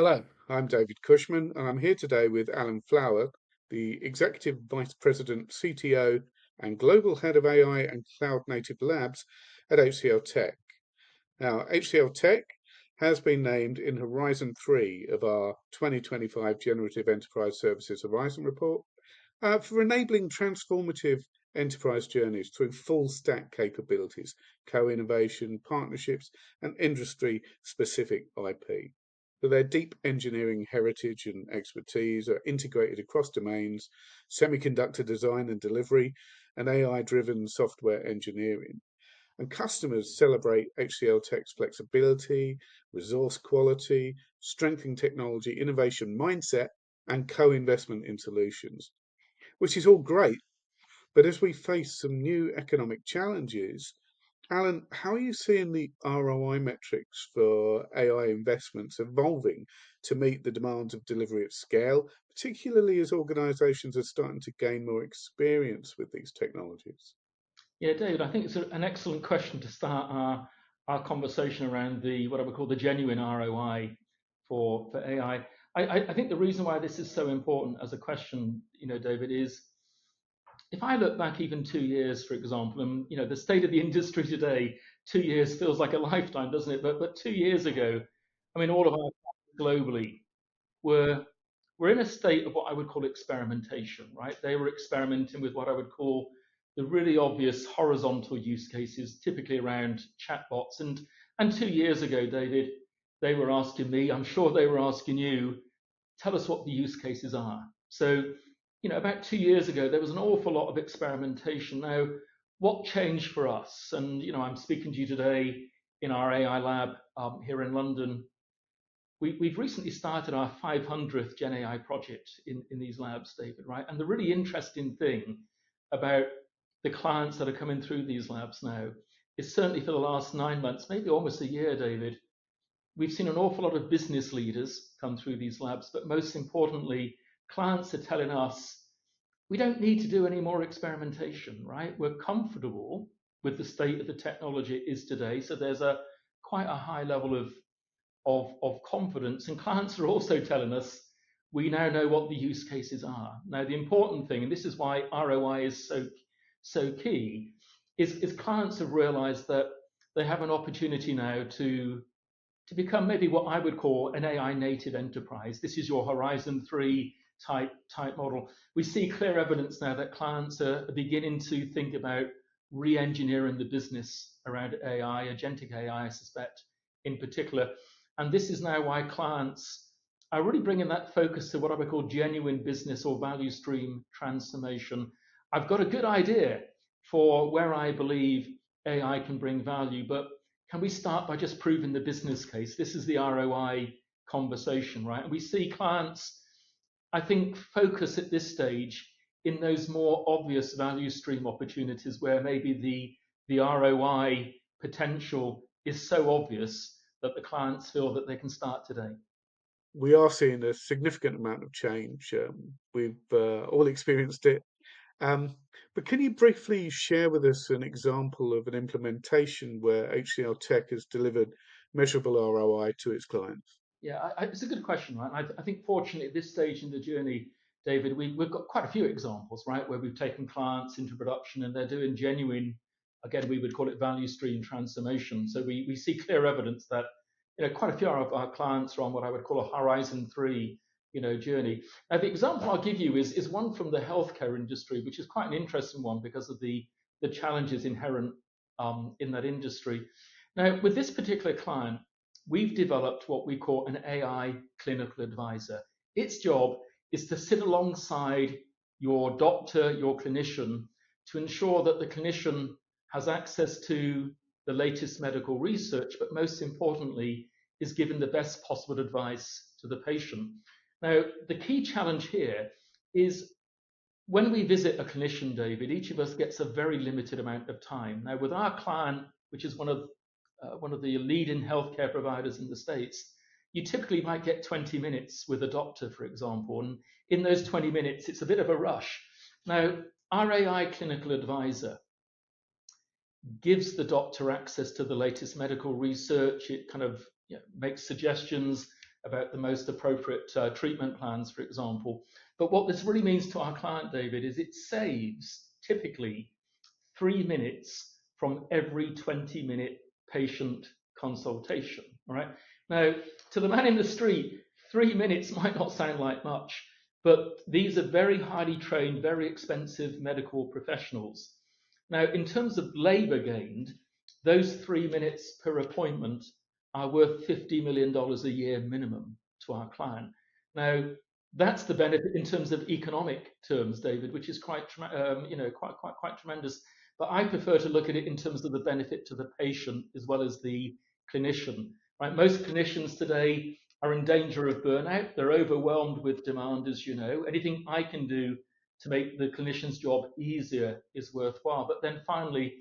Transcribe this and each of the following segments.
Hello, I'm David Cushman, and I'm here today with Alan Flower, the Executive Vice President, CTO, and Global Head of AI and Cloud Native Labs at HCLTech. Now, HCLTech has been named in Horizon 3 of our 2025 Generative Enterprise Services Horizon Report for enabling transformative enterprise journeys through full stack capabilities, co-innovation, partnerships, and industry-specific IP. So their deep engineering heritage and expertise are integrated across domains, semiconductor design and delivery, and AI-driven software engineering. And customers celebrate HCLTech's flexibility, resource quality, strengthening technology, innovation mindset, and co-investment in solutions, which is all great. But as we face some new economic challenges, Alan, how are you seeing the ROI metrics for AI investments evolving to meet the demands of delivery at scale, particularly as organizations are starting to gain more experience with these technologies? Yeah, David, I think it's an excellent question to start our conversation around the what I would call the genuine ROI for AI. I think the reason why this is so important as a question, David, is if I look back even 2 years, for example, and the state of the industry today, 2 years feels like a lifetime, doesn't it? But 2 years ago, I mean, all of our globally were in a state of what I would call experimentation, right? They were experimenting with what I would call the really obvious horizontal use cases, typically around chatbots. And 2 years ago, David, they were asking me, I'm sure they were asking you, tell us what the use cases are. So, about 2 years ago, there was an awful lot of experimentation. Now, what changed for us? And, I'm speaking to you today in our AI lab here in London. We've recently started our 500th GenAI project in these labs, David, right? And the really interesting thing about the clients that are coming through these labs now is certainly for the last 9 months, maybe almost a year, David, we've seen an awful lot of business leaders come through these labs, but most importantly, clients are telling us we don't need to do any more experimentation, right? We're comfortable with the state of the technology it is today. So there's quite a high level of confidence. And clients are also telling us we now know what the use cases are. Now, the important thing, and this is why ROI is so key, is clients have realized that they have an opportunity now to become maybe what I would call an AI native enterprise. This is your Horizon 3 type model. We see clear evidence now that clients are beginning to think about re-engineering the business around AI, agentic AI, I suspect, in particular. And this is now why clients are really bringing that focus to what I would call genuine business or value stream transformation. I've got a good idea for where I believe AI can bring value, but can we start by just proving the business case? This is the ROI conversation, right? And we see clients, I think, focus at this stage in those more obvious value stream opportunities where maybe the ROI potential is so obvious that the clients feel that they can start today. We are seeing a significant amount of change. We've all experienced it. But can you briefly share with us an example of an implementation where HCL Tech has delivered measurable ROI to its clients? Yeah, it's a good question, right? I think fortunately at this stage in the journey, David, we've got quite a few examples, right, where we've taken clients into production and they're doing genuine, again, we would call it value stream transformation. So we see clear evidence that quite a few of our clients are on what I would call a Horizon 3 journey. Now, the example I'll give you is one from the healthcare industry, which is quite an interesting one because of the challenges inherent in that industry. Now, with this particular client, we've developed what we call an AI clinical advisor. Its job is to sit alongside your doctor, your clinician, to ensure that the clinician has access to the latest medical research, but most importantly, is given the best possible advice to the patient. Now, the key challenge here is when we visit a clinician, David, each of us gets a very limited amount of time. Now, with our client, which is one of the leading healthcare providers in the States, you typically might get 20 minutes with a doctor, for example. And in those 20 minutes, it's a bit of a rush. Now, our AI clinical advisor gives the doctor access to the latest medical research. It kind of makes suggestions, about the most appropriate treatment plans, for example. But what this really means to our client, David, is it saves typically 3 minutes from every 20-minute patient consultation. All right. Now, to the man in the street, 3 minutes might not sound like much, but these are very highly trained, very expensive medical professionals. Now, in terms of labor gained, those 3 minutes per appointment are worth $50 million a year minimum to our client. Now, that's the benefit in terms of economic terms, David, which is quite tremendous. But I prefer to look at it in terms of the benefit to the patient as well as the clinician. Right? Most clinicians today are in danger of burnout. They're overwhelmed with demand, as you know. Anything I can do to make the clinician's job easier is worthwhile. But then finally,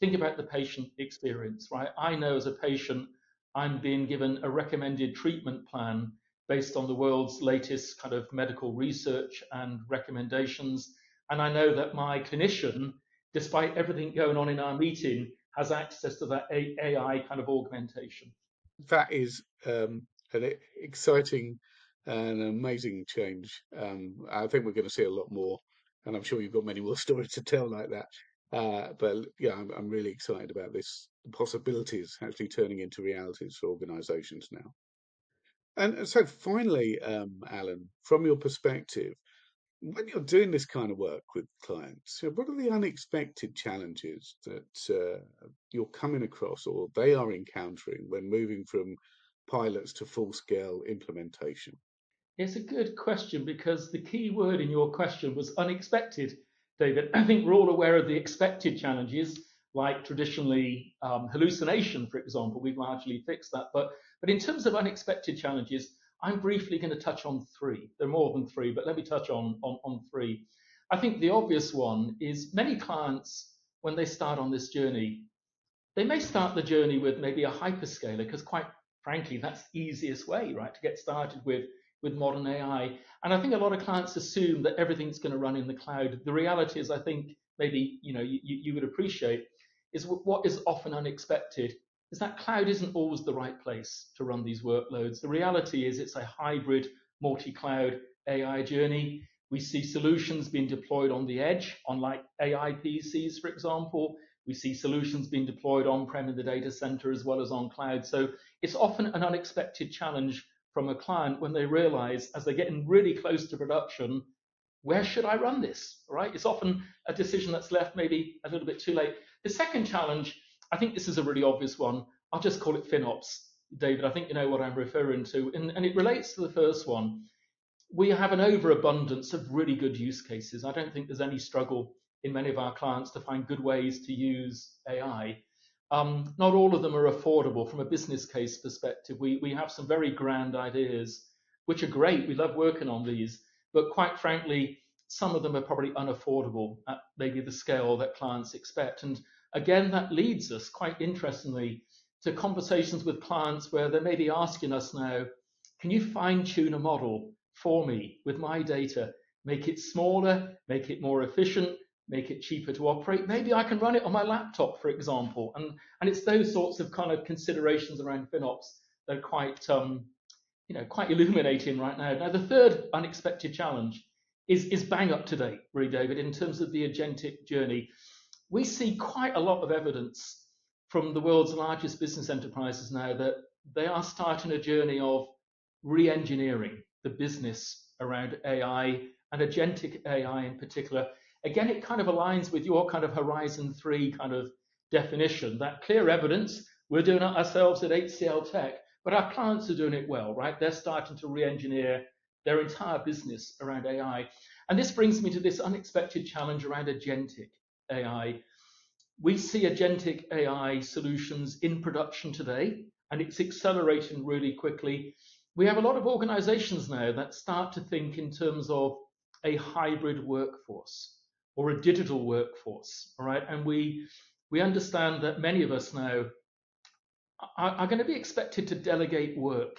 think about the patient experience, right? I know as a patient, I'm being given a recommended treatment plan based on the world's latest kind of medical research and recommendations. And I know that my clinician, despite everything going on in our meeting, has access to that AI kind of augmentation. That is an exciting and amazing change. I think we're going to see a lot more, and I'm sure you've got many more stories to tell like that. But yeah, I'm really excited about this, the possibilities actually turning into realities for organisations now. And so finally, Alan, from your perspective, when you're doing this kind of work with clients, what are the unexpected challenges that you're coming across or they are encountering when moving from pilots to full-scale implementation? It's a good question because the key word in your question was unexpected, David. I think we're all aware of the expected challenges, like traditionally hallucination, for example. We've largely fixed that. But in terms of unexpected challenges, I'm briefly going to touch on three. There are more than three, but let me touch on three. I think the obvious one is many clients, when they start on this journey, they may start the journey with maybe a hyperscaler because quite frankly, that's the easiest way, right, to get started with modern AI. And I think a lot of clients assume that everything's going to run in the cloud. The reality is, I think maybe you would appreciate is what is often unexpected is that cloud isn't always the right place to run these workloads. The reality is it's a hybrid multi-cloud AI journey. We see solutions being deployed on the edge, on like AI PCs, for example. We see solutions being deployed on-prem in the data center as well as on cloud. So it's often an unexpected challenge from a client when they realize as they're getting really close to production, where should I run this, right? It's often a decision that's left maybe a little bit too late. The second challenge, I think this is a really obvious one. I'll just call it FinOps, David. I think you know what I'm referring to. And it relates to the first one. We have an overabundance of really good use cases. I don't think there's any struggle in many of our clients to find good ways to use AI. Not all of them are affordable from a business case perspective. We have some very grand ideas, which are great. We love working on these. But quite frankly, some of them are probably unaffordable at maybe the scale that clients expect. And again, that leads us, quite interestingly, to conversations with clients where they may be asking us now, can you fine tune a model for me with my data, make it smaller, make it more efficient, make it cheaper to operate? Maybe I can run it on my laptop, for example. And it's those sorts of kind of considerations around FinOps that are quite illuminating right now. Now, the third unexpected challenge is bang up to date, really, David, in terms of the agentic journey. We see quite a lot of evidence from the world's largest business enterprises now that they are starting a journey of re-engineering the business around AI and agentic AI in particular. Again, it kind of aligns with your kind of Horizon 3 kind of definition, that clear evidence. We're doing it ourselves at HCLTech, but our clients are doing it well, right? They're starting to re-engineer their entire business around AI. And this brings me to this unexpected challenge around agentic AI. We see agentic AI solutions in production today, and it's accelerating really quickly. We have a lot of organizations now that start to think in terms of a hybrid workforce or a digital workforce, all right? And we understand that many of us now are going to be expected to delegate work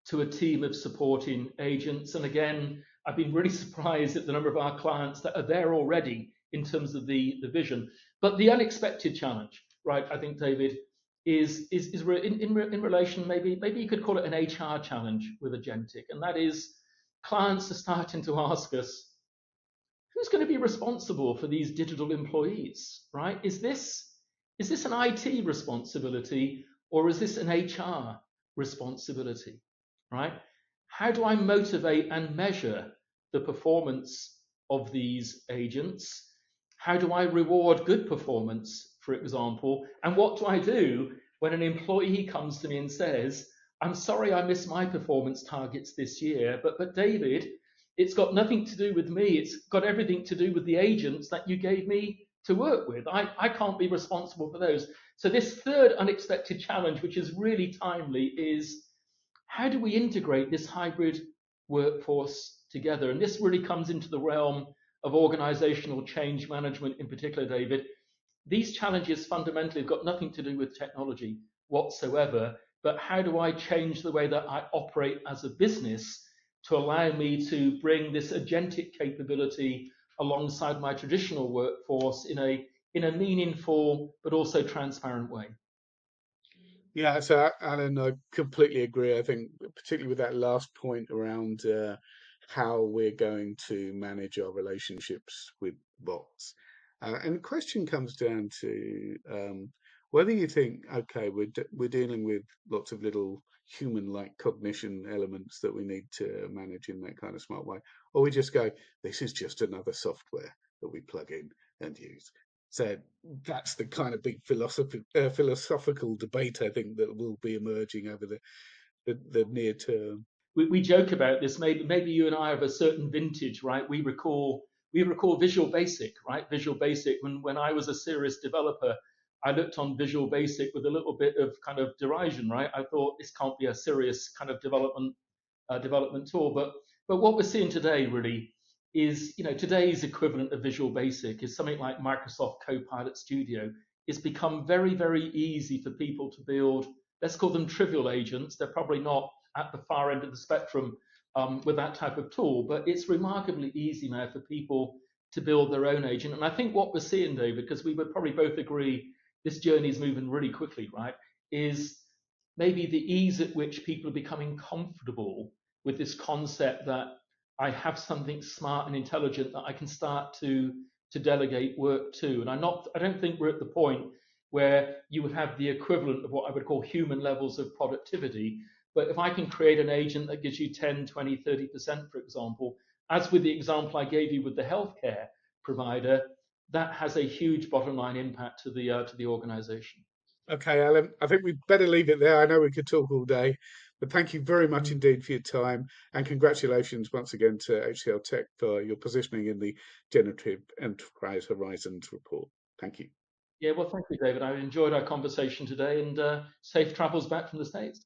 to a team of supporting agents. And again, I've been really surprised at the number of our clients that are there already in terms of the vision. But the unexpected challenge, right, I think, David, in relation, maybe you could call it an HR challenge with Agentic, and that is clients are starting to ask us, who's going to be responsible for these digital employees, right? Is this an IT responsibility, or is this an HR responsibility, right? How do I motivate and measure the performance of these agents? How do I reward good performance, for example? And what do I do when an employee comes to me and says, I'm sorry I missed my performance targets this year, but David, it's got nothing to do with me. It's got everything to do with the agents that you gave me to work with. I can't be responsible for those. So this third unexpected challenge, which is really timely, is how do we integrate this hybrid workforce together? And this really comes into the realm of organizational change management in particular, David. These challenges fundamentally have got nothing to do with technology whatsoever, but how do I change the way that I operate as a business to allow me to bring this agentic capability alongside my traditional workforce in a meaningful but also transparent way? Yeah, so Alan, I completely agree. I think particularly with that last point around how we're going to manage our relationships with bots. And the question comes down to whether you think, okay, we're dealing with lots of little human-like cognition elements that we need to manage in that kind of smart way, or we just go, this is just another software that we plug in and use. So that's the kind of big philosophical debate I think that will be emerging over the near term. We joke about this. Maybe you and I have a certain vintage, right? We recall Visual Basic, right? Visual Basic. When I was a serious developer, I looked on Visual Basic with a little bit of kind of derision, right? I thought this can't be a serious kind of development tool. But what we're seeing today really is, today's equivalent of Visual Basic is something like Microsoft Copilot Studio. It's become very, very easy for people to build, let's call them trivial agents. They're probably not at the far end of the spectrum with that type of tool, but it's remarkably easy now for people to build their own agent. And I think what we're seeing, David, because we would probably both agree this journey is moving really quickly, right, is maybe the ease at which people are becoming comfortable with this concept that I have something smart and intelligent that I can start to delegate work to. And I don't think we're at the point where you would have the equivalent of what I would call human levels of productivity. But if I can create an agent that gives you 10, 20, 30%, for example, as with the example I gave you with the healthcare provider, that has a huge bottom line impact to the organization. Okay, Alan, I think we'd better leave it there. I know we could talk all day, but thank you very much Mm. indeed for your time, and congratulations once again to HCLTech for your positioning in the Generative Enterprise Horizons report. Thank you. Yeah, well, thank you, David. I enjoyed our conversation today, and safe travels back from the States.